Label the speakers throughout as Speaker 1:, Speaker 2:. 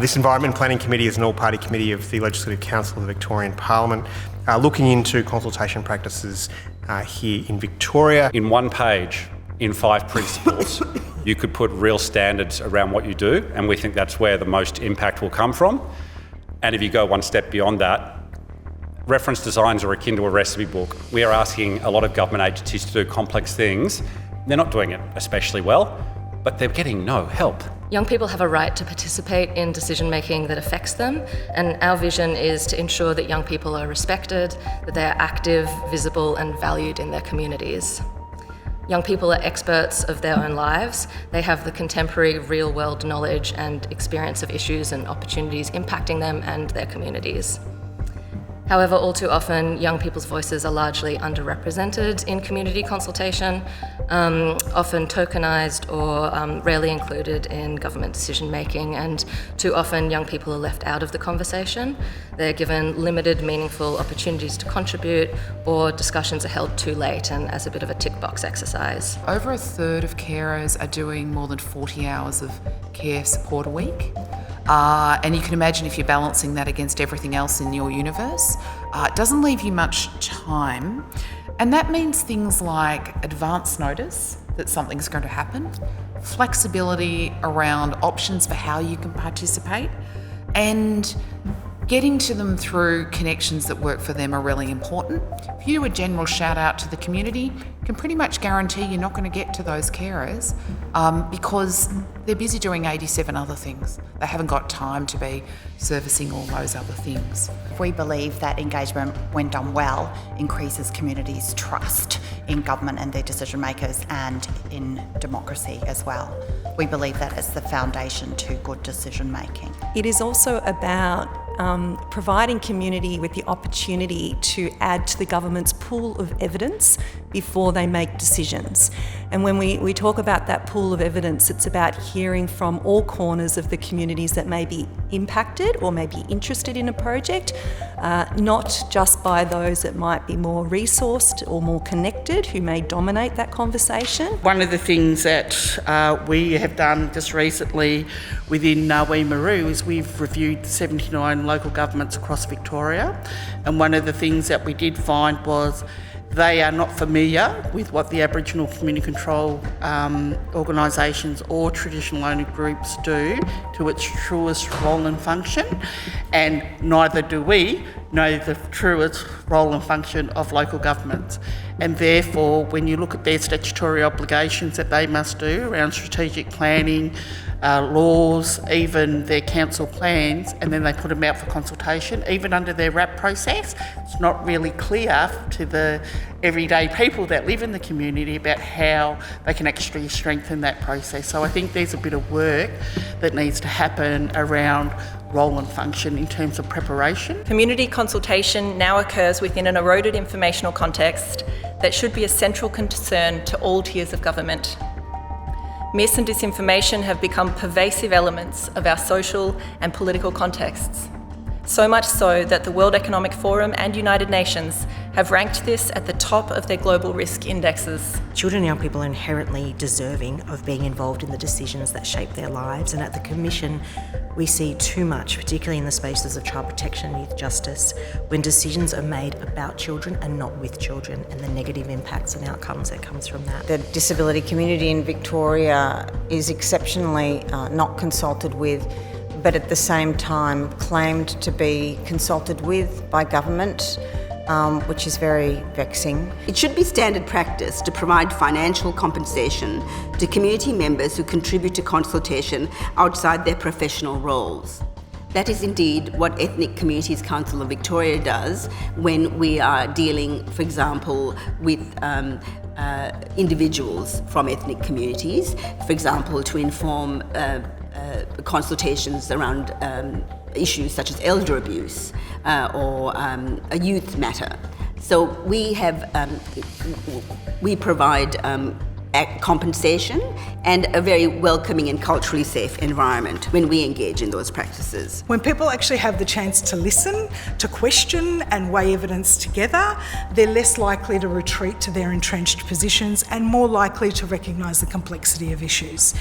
Speaker 1: This Environment and Planning Committee is an all-party committee of the Legislative Council of the Victorian Parliament, looking into consultation practices here in Victoria.
Speaker 2: In one page, in 5 principles, you could put real standards around what you do, and we think that's where the most impact will come from. And if you go one step beyond that, reference designs are akin to a recipe book. We are asking a lot of government agencies to do complex things. They're not doing it especially well, but they're getting no help.
Speaker 3: Young people have a right to participate in decision-making that affects them, and our vision is to ensure that young people are respected, that they are active, visible and valued in their communities. Young people are experts of their own lives. They have the contemporary real-world knowledge and experience of issues and opportunities impacting them and their communities. However, all too often, young people's voices are largely underrepresented in community consultation, often tokenised or rarely included in government decision-making, and too often young people are left out of the conversation. They're given limited, meaningful opportunities to contribute, or discussions are held too late and as a bit of a tick box exercise.
Speaker 4: Over a third of carers are doing more than 40 hours of care support a week. And you can imagine if you're balancing that against everything else in your universe, it doesn't leave you much time. And that means things like advance notice that something's going to happen, flexibility around options for how you can participate, and getting to them through connections that work for them are really important. If you do a general shout out to the community, you can pretty much guarantee you're not going to get to those carers because they're busy doing 87 other things. They haven't got time to be servicing all those other things.
Speaker 5: We believe that engagement, when done well, increases communities' trust in government and their decision makers and in democracy as well. We believe that is the foundation to good decision making.
Speaker 6: It is also about providing community with the opportunity to add to the government's pool of evidence before they make decisions. And when we talk about that pool of evidence, it's about hearing from all corners of the communities that may be impacted or may be interested in a project, not just by those that might be more resourced or more connected, who may dominate that conversation.
Speaker 7: One of the things that we have done just recently within Wee-Maroo is we've reviewed 79 local governments across Victoria, and one of the things that we did find was they are not familiar with what the Aboriginal community control organisations or traditional owner groups do to its truest role and function, and neither do we know the truest role and function of local governments. And therefore, when you look at their statutory obligations that they must do around strategic planning, laws, even their council plans, and then they put them out for consultation, even under their RAP process, it's not really clear to the everyday people that live in the community about how they can actually strengthen that process. So I think there's a bit of work that needs to happen around role and function in terms of preparation.
Speaker 8: Community consultation now occurs within an eroded informational context that should be a central concern to all tiers of government. Mis and disinformation have become pervasive elements of our social and political contexts. So much so that the World Economic Forum and United Nations have ranked this at the top of their global risk indexes.
Speaker 9: Children and young people are inherently deserving of being involved in the decisions that shape their lives, and at the Commission we see too much, particularly in the spaces of child protection and youth justice, when decisions are made about children and not with children, and the negative impacts and outcomes that comes from that.
Speaker 10: The disability community in Victoria is exceptionally not consulted with, but at the same time claimed to be consulted with by government, which is very vexing.
Speaker 11: It should be standard practice to provide financial compensation to community members who contribute to consultation outside their professional roles. That is indeed what Ethnic Communities Council of Victoria does when we are dealing, for example, with individuals from ethnic communities, for example, to inform consultations around issues such as elder abuse or a youth matter. So we provide compensation, and a very welcoming and culturally safe environment when we engage in those practices.
Speaker 12: When people actually have the chance to listen, to question and weigh evidence together, they're less likely to retreat to their entrenched positions and more likely to recognise the complexity of issues.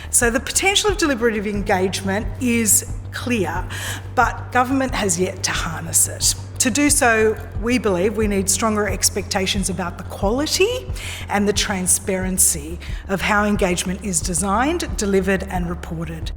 Speaker 12: So the potential of deliberative engagement is clear, but government has yet to harness it. To do so, we believe we need stronger expectations about the quality and the transparency of how engagement is designed, delivered and reported.